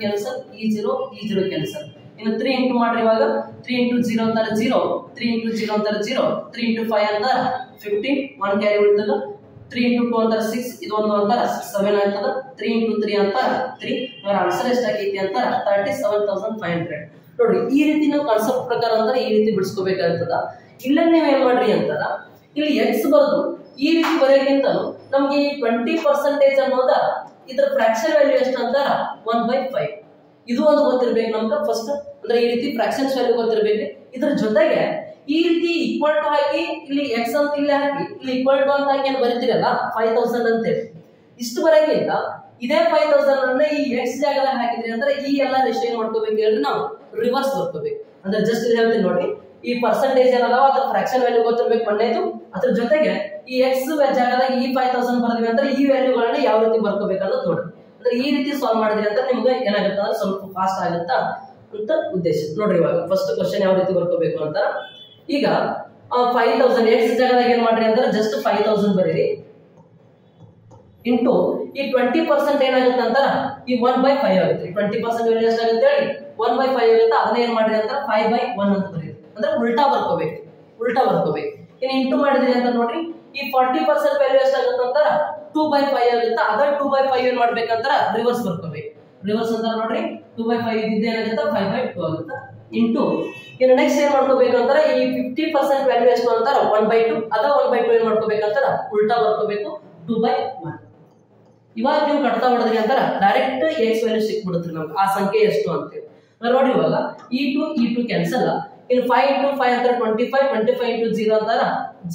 Speaker 1: ಕ್ಯಾನ್ಸಲ್, ಈ 0 ಕ್ಯಾನ್ಸಲ್. ಇನ್ನು 3 ಇಂಟು ಮಾಡ್ರಿ. ಇವಾಗ 3 × 0 ಅಂತಾರೆ 0, 3 × 0 ಅಂತಾರೆ 0, 3 × 5 ಅಂತ 15, 1 ಕ್ಯಾರಿ ಉಳಿತದ. 3 × 2 ಅಂತಾರೆ 6, ಇದು ಒಂದು ಅಂತಾರೆ 7 ಆಗ್ತದ. 3 × 3 ಅಂತ 3. ಅವರ ಆನ್ಸರ್ ಎಷ್ಟಾಗೈತಿ ಅಂತ 37,500. ನೋಡ್ರಿ ಈ ರೀತಿ ನಾವು ಕಾನ್ಸೆಪ್ಟ್ ಪ್ರಕಾರ ಅಂದ್ರೆ ಈ ರೀತಿ ಬಿಡಿಸ್ಕೋಬೇಕಾಗ್ತದ. ಇಲ್ಲ ನೀವು ಏನ್ ಮಾಡ್ರಿ ಅಂತಾರ ಇಲ್ಲಿ x ಬರೋದು ಈ ರೀತಿ ಬರೆಯೋಕ್ಕಿಂತ ನಮ್ಗೆ ಈ 20% ಅನ್ನೋದ ಇದ್ರ ಫ್ರಾಕ್ಷನ್ ವ್ಯಾಲ್ಯೂ ಎಷ್ಟು ಅಂತಾರ 1/5. ಇದು ಒಂದು ಗೊತ್ತಿರ್ಬೇಕು ನಮ್ಗೆ ಫಸ್ಟ್. ಅಂದ್ರೆ ಈ ರೀತಿ ಫ್ರಾಕ್ಷನ್ಸ್ ವ್ಯಾಲ್ಯೂ ಗೊತ್ತಿರ್ಬೇಕು. ಇದ್ರ ಜೊತೆಗೆ ಈ ರೀತಿ ಈಕ್ವಲ್ ಟು ಹಾಕಿ ಇಲ್ಲಿ x ಅಂತ ಇಲ್ಲಿ ಹಾಕಿ ಇಲ್ಲಿ ಈಕ್ವಲ್ ಟು ಅಂತ ಹಾಕಿ ಏನು ಬರೀತೀರಲ್ಲ 5000 ಅಂತೇಳಿ ಇಷ್ಟು ಬರೋಕ್ಕಿಂತ ಇದೇ 5000 ಅನ್ನ ಈ x ಜಾಗದಾಗ ಹಾಕಿದ್ರಿ ಅಂದ್ರೆ ಈ ಎಲ್ಲ ರೇಷಿಯೋ ಏನ್ ಮಾಡ್ಕೋಬೇಕು ಹೇಳ್ರಿ, ನಾವು ರಿವರ್ಸ್ ಬರ್ಕೋಬೇಕು. ಅಂದ್ರೆ ಜಸ್ಟ್ ಇಲ್ಲಿ ಹೇಳ್ತೀನಿ ನೋಡ್ರಿ, ಈ ಪರ್ಸೆಂಟೇಜ್ ಏನಲ್ಲ ಅದ್ರ ಫ್ರಾಕ್ಷನ್ ವ್ಯಾಲ್ಯೂ ಗೊತ್ತಿರ್ಬೇಕು ಮಣ್ಣೈದು. ಅದ್ರ ಜೊತೆಗೆ ಈ x ಜಾಗದಾಗ ಈ 5000 ಬರ್ದ್ವಿ ಅಂದ್ರೆ ಈ ವ್ಯಾಲ್ಯೂಗಳನ್ನ ಯಾವ ರೀತಿ ಬರ್ಕೋಬೇಕು ಅನ್ನೋದು ನೋಡ್ರಿ. ಅಂದ್ರೆ ಈ ರೀತಿ ಸಾಲ್ವ್ ಮಾಡಿದ್ರಿ ಅಂತ ನಿಮ್ಗೆ ಏನಾಗುತ್ತೆ ಅಂದ್ರೆ ಸ್ವಲ್ಪ ಫಾಸ್ಟ್ ಆಗುತ್ತಾ ಅಂತ ಉದ್ದೇಶ. ನೋಡ್ರಿ ಇವಾಗ ಫಸ್ಟ್ ಕ್ವಶನ್ ಯಾವ ರೀತಿ ಬರ್ಕೋಬೇಕು ಅಂತ. ಈಗ 5000 x ಜಾಗದಾಗ ಏನ್ ಮಾಡ್ರಿ ಅಂದ್ರೆ ಜಸ್ಟ್ 5000 ಬರೀರಿ ಇಂಟು ಈ 20% ಏನಾಗುತ್ತೆ ಅಂತ ಈ 1/5 ಆಗುತ್ತೆ. 20% ವ್ಯಾಲ್ಯೂ ಎಷ್ಟಾಗುತ್ತೆ ಹೇಳಿ 1/5 ಆಗುತ್ತೆ. ಅದನ್ನ ಏನ್ ಮಾಡ್ರಿ ಅಂತ 5/1 ಅಂತ ಬರೀರಿ. ಅಂದ್ರೆ ಉಲ್ಟಾ ಬರ್ಕೋಬೇಕು. ಇನ್ನು ಇಂಟು ಮಾಡಿದ್ರಿ ಅಂತ ನೋಡ್ರಿ ಈ 40% ವ್ಯಾಲ್ಯೂ ಎಷ್ಟಾಗುತ್ತೆ ಅಂತ 2/5 ಆಗುತ್ತೆ. ಅದ 2/5 ಏನ್ ಮಾಡ್ಬೇಕಂತ ರಿವರ್ಸ್ ಬರ್ಕೋಬೇಕು. ರಿವರ್ಸ್ ಅಂತ ನೋಡ್ರಿ 2/5 ಇದ್ದಿದ್ದೆ ಏನಾಗುತ್ತೆ 5/2 ಆಗುತ್ತೆ. ಇಂಟು ಇನ್ನು ನೆಕ್ಸ್ಟ್ ಏನ್ ಮಾಡ್ಕೋಬೇಕಂದ್ರೆ ಈ 50% ವ್ಯಾಲ್ಯೂ ಎಷ್ಟು ಅಂತಾರ 1/2. ಅದ 1/2 ಏನ್ ಮಾಡ್ಕೋಬೇಕಂತಾರ ಉಲ್ಟಾ ಬರ್ಕೋಬೇಕು 2/1. ಇವಾಗ ನೀವು ಕಟ್ತಾ ಹೊಡೆದ್ರಿ ಅಂತಾರ ಡೈರೆಕ್ಟ್ x ವ್ಯಾಲ್ಯೂ ಸಿಕ್ಬಿಡುತ್ತೆ ನಮ್ಗೆ ಆ ಸಂಖ್ಯೆ ಎಷ್ಟು ಅಂತೇಳಿ. ನೋಡಿ ಇವಾಗ ಈ 2 ಕ್ಯಾನ್ಸಲ್. ಇನ್ನು 5 × 5 ಅಂತಾರೆ 25, 25 × 0 ಅಂತಾರ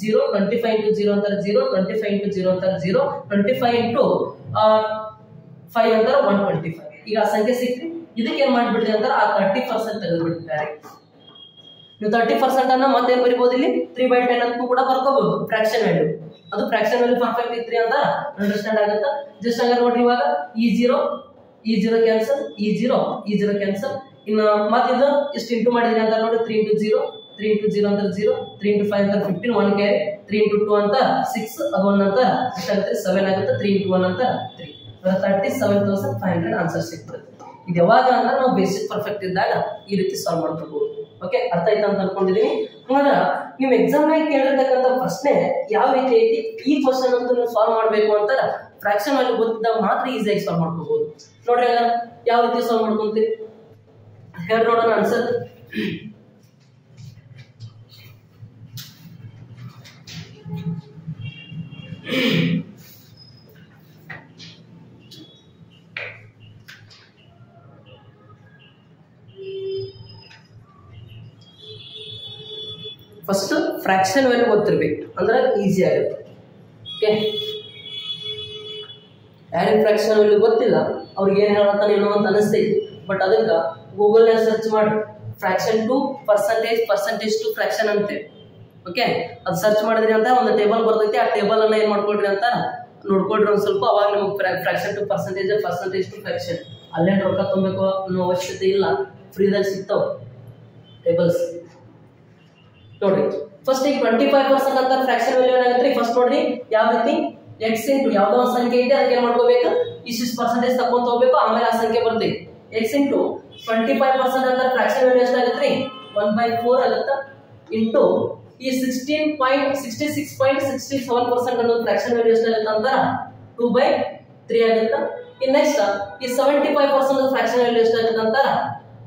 Speaker 1: 0, 25 × 0 ಅಂತಾರೆ 0, 25 × 0 ಅಂತಾರೆ 0, 25 × 5 ಅಂತಾರೆ 125. ಈಗ ಆ ಸಂಖ್ಯೆ ಸಿಕ್ರಿ. ಇದಕ್ಕೆ ಏನ್ ಮಾಡ್ಬಿಡ್ರಿ ಅಂತಾರೆ ಆ 30% ತೆಗೆದುಬಿಟ್ಟಿದ್ದಾರೆ. ನೀವು 30% ಅನ್ನ ಮತ್ತೇನ್ ಬರಿಬಹುದು ಇಲ್ಲಿ 3/10 ಅಂತ ಕೂಡ ಬರ್ಕೋಬಹುದು ಫ್ರಾಕ್ಷನ್ ವ್ಯಾಲ್ಯೂ. ಅದು ಫ್ರಾಕ್ಷನ್ ವ್ಯಾಲ್ಯೂ ಪರ್ಫೆಕ್ಟ್ ಇತ್ರಿ ಅಂತ ಅಂಡರ್ಸ್ಟ್ಯಾಂಡ್ ಆಗುತ್ತಾ. ಜಸ್ಟ್ ಹಂಗಾರೆ ನೋಡ್ರಿ ಇವಾಗ ಈ 0 ಕ್ಯಾನ್ಸಲ್, ಈ 0 ಕ್ಯಾನ್ಸಲ್. ಇನ್ನು ಮತ್ತೆ ಇದು ಎಷ್ಟು ಇಂಟು ಮಾಡಿದ್ರಿ ಅಂತ ನೋಡಿ 3 × 0 ಅಂತಾರೆ 0, 3 × 5 ಅಂತಾರೆ 15, 1 ಕ್ಯಾರಿ, 3 × 2 ಅಂತ 6, ಅದು 1 ಅಂತ ಎಷ್ಟಾಗುತ್ತೆ 7 ಆಗುತ್ತೆ. 3 × 1 ಅಂತ 3. 37,500 ಆನ್ಸರ್ ಸಿಗ್ತದೆ. ಇದು ಯಾವಾಗ ಅಂದ್ರೆ ನಾವು ಬೇಸಿಕ್ ಪರ್ಫೆಕ್ಟ್ ಇದ್ದಾಗ ಈ ರೀತಿ ಸಾಲ್ವ್ ಮಾಡ್ಕೋಬಹುದು. ಓಕೆ, ಅರ್ಥ ಆಯ್ತಾ ಅಂತ ಅನ್ಕೊಂಡಿದೀನಿ. ಅಂದ್ರೆ ನೀವು ಎಕ್ಸಾಮ್ ಆಗಿ ಕೇಳಿರ್ತಕ್ಕಂಥ ಪ್ರಶ್ನೆ ಯಾವ ರೀತಿ ಐತಿ ಈ ಕ್ವಶನ್ ಅಂತ ನೀವು ಸಾಲ್ವ್ ಮಾಡಬೇಕು ಅಂತಾರ ಫ್ರಾಕ್ಷನ್ ವ್ಯಾಲ್ಯೂ ಗೊತ್ತಿದ್ದಾಗ ಮಾತ್ರ ಈಸಿಯಾಗಿ ಸಾಲ್ವ್ ಮಾಡ್ಕೋಬಹುದು. ನೋಡ್ರಿ ಯಾವ ರೀತಿ ಸಾಲ್ವ್ ಮಾಡ್ಕೊಂತೀರಿ ಹೇಳಿ ನೋಡೋಣ ಆನ್ಸರ್. ಫಸ್ಟ್ ಫ್ರಾಕ್ಷನ್ ವ್ಯಾಲ್ಯೂ ಗೊತ್ತಿರ್ಬೇಕು ಅಂದ್ರೆ ಈಸಿ ಆಗುತ್ತೆ. ಓಕೆ, ಯಾರಿಗೆ ಫ್ರಾಕ್ಷನ್ ವ್ಯಾಲ್ಯೂ ಗೊತ್ತಿಲ್ಲ ಅವ್ರಿಗೆ ಏನ್ ಹೇಳತ್ತಾನೆ ಏನೋ ಅಂತ ಅನಿಸ್ತೈತಿ. ಬಟ್ ಅದಕ್ಕೆ ಗೂಗಲ್ ನ ಸರ್ಚ್ ಮಾಡಿ fraction to percentage to fraction ಅಂತೇಳಿ. ಓಕೆ, ಅದು ಸರ್ಚ್ ಮಾಡಿದ್ರಿ ಅಂತ ಒಂದು ಟೇಬಲ್ ಬರ್ತೈತಿ. ಆ ಟೇಬಲ್ ಅನ್ನ ಏನ್ ಮಾಡ್ಕೊಳ್ರಿ ಅಂತ ನೋಡ್ಕೊಳ್ರಿ ಒಂದ್ ಸ್ವಲ್ಪ. ಅವಾಗ ನಿಮ್ಗೆ fraction to percentage to fraction ಅಲ್ಲೇನು ರೊಕ್ಕ ತುಂಬಬೇಕು ಅನ್ನೋ ಅವಶ್ಯಕತೆ ಇಲ್ಲ, ಫ್ರೀದಾಗ ಸಿಗ್ತಾವ ಟೇಬಲ್ಸ್. ನೋಡ್ರಿ ಫಸ್ಟ್ ಈಗ 25% ಅಂತ ಫ್ರಾಕ್ಷನ್ ವ್ಯಾಲ್ಯೂ ಏನಾಗುತ್ತೆ ಫಸ್ಟ್ ನೋಡ್ರಿ ಯಾವ ರೀತಿ ಎಕ್ಸ್ ಇಂಟು ಯಾವ್ದೋ ಒಂದು ಸಂಖ್ಯೆ ಇದೆ ಅದಕ್ಕೆ ಏನ್ ಮಾಡ್ಕೋಬೇಕು ಇಷ್ಟಿಷ್ಟು ಪರ್ಸೆಂಟೇಜ್ ತಗೊಂತ ಹೋಗ್ಬೇಕು, ಆಮೇಲೆ ಆ ಸಂಖ್ಯೆ ಬರ್ತೈತಿ. ಎಕ್ಸ್ ಇಂಟು 25% ಅಂತ ಫ್ರಾಕ್ಷನ್ ವ್ಯಾಲ್ಯೂ ಎಷ್ಟಾಗುತ್ತೆ 1/4 ಆಗುತ್ತೆ, ಇಂಟು ಈ 66.67% ಅನ್ನೋ ಫ್ರಾಕ್ಷನ್ ವ್ಯಾಲ್ಯೂ ಎಷ್ಟಾಗುತ್ತೆ ಅಂತ 2/3 ಆಗುತ್ತೆ. ಇನ್ ನೆಕ್ಸ್ಟ್ ಈ 75% ಫ್ರಾಕ್ಷನ್ ವ್ಯಾಲ್ಯೂ ಎಷ್ಟಾಗುತ್ತೆ ಅಂತ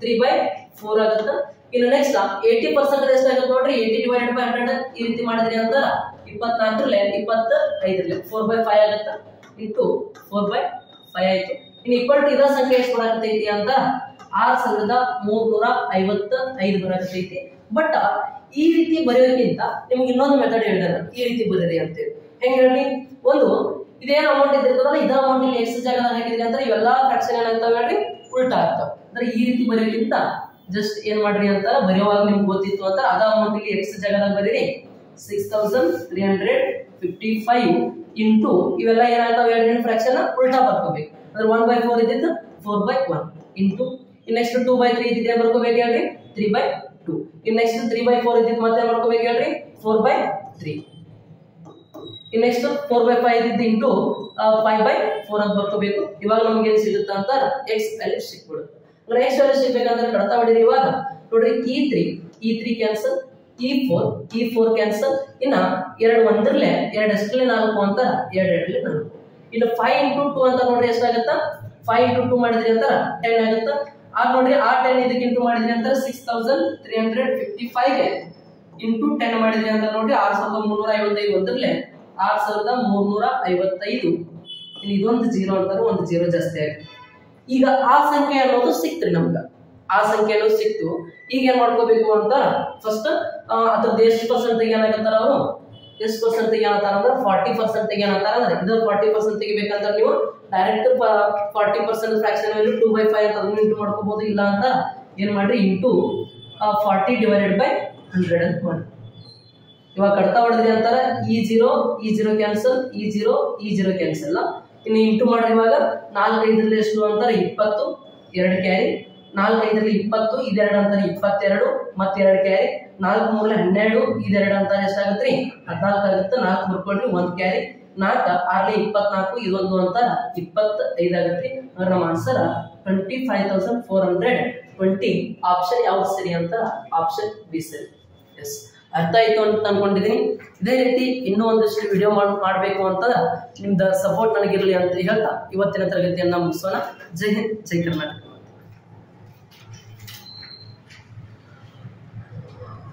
Speaker 1: 3/4 ಆಗುತ್ತೆ. ಇನ್ನು ನೆಕ್ಸ್ಟ್ 80% ಎಷ್ಟಾಗುತ್ತೆ ನೋಡ್ರಿ, 80/100 ಈ ರೀತಿ ಮಾಡಿದ್ರಿ ಅಂತ 24 25 4/5 ಆಗುತ್ತೆ, ಇಂಟು 4/5 ಆಯ್ತು. ಇನ್ನು ಈಕ್ವಲ್ ಟು ಇದರ ಸಂಖ್ಯೆ ಎಷ್ಟು ಬರಾಕತೈತಿ ಅಂತ 6355 ಬರಾಕತೈತಿ. ಬಟ್ ಈ ರೀತಿ ಬರೆಯೋಕ್ಕಿಂತ ನಿಮ್ಗೆ ಇನ್ನೊಂದು ಮೆಥಡ್ ಹೇಳಿದಾರೆ, ಈ ರೀತಿ ಬರೀರಿ ಅಂತೇಳಿ. ಹೆಂಗ್ ಹೇಳಿ, ಒಂದು ಇದೇನು ಅಮೌಂಟ್ ಇದ್ದಿರ್ತದಲ್ಲ ಇದರ ಅಮೌಂಟ್ ಇಲ್ಲಿ ಎಷ್ಟು ಜಾಗದಾಗ ಹಾಕಿದ್ರಿ ಅಂತ ಇವೆಲ್ಲ ಫ್ರಾಕ್ಷನ್ ಏನಾಗ್ತಾವ ಹೇಳ್ರಿ ಉಲ್ಟಾ ಆಗ್ತಾವ. ಅಂದ್ರೆ ಈ ರೀತಿ ಬರೆಯೋಕ್ಕಿಂತ ಜಸ್ಟ್ ಏನ್ ಮಾಡ್ರಿ ಅಂತ ಬರೆಯುವಾಗ ನಿಮ್ಗೆ ಗೊತ್ತಿತ್ತು ಅಂತ ಅದ ಅಮೌಂಟ್ ಇಲ್ಲಿ ಎಷ್ಟು ಜಾಗದಾಗ ಬರೀರಿ 6355 ಇಂಟು ಇವೆಲ್ಲ ಏನಾಗ್ತಾವ ಹೇಳ್ರಿ ಫ್ರಾಕ್ಷನ್ ಉಲ್ಟಾ ಬರ್ಕೋಬೇಕು. ಅಂದ್ರೆ 1/4 ಇದ್ದಿದ್ದು 4/1 ಇಂಟು ನೆಕ್ಸ್ಟ್ 2/3 ಇದ್ದಿದ್ದೆ ಬರ್ಕೋಬೇಕು ಹೇಳ್ರಿ 3/2. ಇನ್ ನೆಕ್ಸ್ಟ್ 3/4 ಇದ್ದಿದ್ದು ಮತ್ತೆ ಬರ್ಕೋಬೇಕು ಹೇಳ್ರಿ 4/3. ಇನ್ ನೆಕ್ಸ್ಟ್ 4/5 ಇದ್ದಿದ್ದು ಇಂಟು 5/4 ಅಂತ ಬರ್ಕೋಬೇಕು. ಇವಾಗ ನಮ್ಗೆ ಏನ್ ಸಿಗುತ್ತೆ ಅಂತ ಎಕ್ಸ್ ವ್ಯಾಲ್ಯೂ ಸಿಕ್ಬಿಡುತ್ತೆ. ಅಂದ್ರೆ ಎಕ್ಸ್ ವ್ಯಾಲ್ಯೂ ಸಿಗ್ಬೇಕಂದ್ರೆ ಕಡತ ಹೊಡಿರಿ. ಇವಾಗ ನೋಡ್ರಿ E3 ಕ್ಯಾನ್ಸಲ್, E4 ಕ್ಯಾನ್ಸಲ್. ಇನ್ನ 2 ಒಂದರ್ಲೆ 2 ಎಷ್ಟರಲ್ಲಿ 4 ಅಂತ 2 2ರಲ್ಲಿ 4. ಇನ್ನು 5 ಇಂಟು 2 ಅಂತ ನೋಡ್ರಿ ಎಷ್ಟಾಗತ್ತ 5 ಇಂಟು 2 ಮಾಡಿದ್ರಿ ಅಂತ 10 ಆಗುತ್ತ. ಆಗ ನೋಡ್ರಿ ಆ 10 ಇದಕ್ಕೆ ಇಂಟು ಮಾಡಿದ್ರಿ ಅಂತ 6355 ಇಂಟು 10 ಮಾಡಿದ್ರಿ ಅಂತ ನೋಡ್ರಿ 6355 ಒಂದರ್ಲೆ 6355. ಇನ್ನು ಇದೊಂದು 0 ಅಂತಾರೆ, ಒಂದು 0 ಜಾಸ್ತಿ ಆಗುತ್ತೆ. ಈಗ ಆ ಸಂಖ್ಯೆ ಅನ್ನೋದು ಸಿಕ್ತ್ರಿ ನಮ್ಗ, ಆ ಸಂಖ್ಯೆ ಅನ್ನೋದು ಸಿಕ್ತು. ಈಗ ಏನ್ ಮಾಡ್ಕೋಬೇಕು ಅಂತ ಫಸ್ಟ್ ಅದ್ರದ್ದು ಎಷ್ಟು ಪರ್ಸೆಂಟ್ ಏನಾಗತ್ತಾರ ಅವರು ಎಷ್ಟು ಪರ್ಸೆಂಟ್ ಏನಂತಾರ ಅಂದ್ರೆ 40% ಏನಂತಾರ ಅಂದ್ರೆ ಇದ್ರ 40% ತೆಗಿಬೇಕಂದ್ರೆ ನೀವು ಡೈರೆಕ್ಟ್ 40% ಫ್ರಾಕ್ಷನ್ ವ್ಯಾಲ್ಯೂ 2/5 ಅಂತ ಅದನ್ನು ಇಂಟು ಮಾಡ್ಕೋಬಹುದು. ಇಲ್ಲ ಅಂತ ಏನ್ ಮಾಡ್ರಿ ಇಂಟು 40/100 ಅಂತ ಮಾಡಿ. ಇವಾಗ ಕಡ್ತಾ ಹೊಡೆದ್ರಿ ಅಂತಾರ E0 ಕ್ಯಾನ್ಸಲ್, E0 ಕ್ಯಾನ್ಸಲ್. ಇನ್ನು ಇಂಟು ಮಾಡ್ರಿ. ಇವಾಗ 4 5ರಲ್ಲಿ ಎಷ್ಟು ಅಂತಾರೆ 20, 2 ಕ್ಯಾರಿ. 4 5ರಲ್ಲಿ 20, ಇದೆರಡು ಅಂತಾರೆ 22, ಮತ್ತೆ 2 ಕ್ಯಾರಿ. 4 3ರಲ್ಲಿ 12, ಇದೆರಡು ಅಂತಾರೆ ಎಷ್ಟಾಗತ್ರಿ 14 ಆಗುತ್ತೆ. 4 ಬರ್ಕೊಳ್ರಿ 1 ಕ್ಯಾರಿ. 4 6ರಲ್ಲಿ 24, ಇದೊಂದು ಅಂತಾರ 25 ಆಗತ್ರಿ. ಅಂದ್ರೆ ನಮ್ಮ ಆನ್ಸರ್ 25,420. ಆಪ್ಷನ್ ಯಾವ್ದು ಸರಿ ಅಂತ ಆಪ್ಷನ್ ಬಿ ಸರಿ. ಎಸ್, ಅರ್ಥ ಆಯ್ತು ಅಂತ ಅನ್ಕೊಂಡಿದ್ದೀನಿ. ಇದೇ ರೀತಿ ಇನ್ನೂ ಒಂದಷ್ಟು ವಿಡಿಯೋ ಮಾಡಬೇಕು ಅಂತಂದ್ರೆ ನಿಮ್ದು ಸಪೋರ್ಟ್ ನನಗಿರಲಿ ಅಂತ ಹೇಳ್ತಾ ಇವತ್ತಿನ ತರಗತಿಯನ್ನ ಮುಗಿಸೋಣ. ಜೈ ಹಿಂದ್, ಜೈ ಕರ್ನಾಟಕ.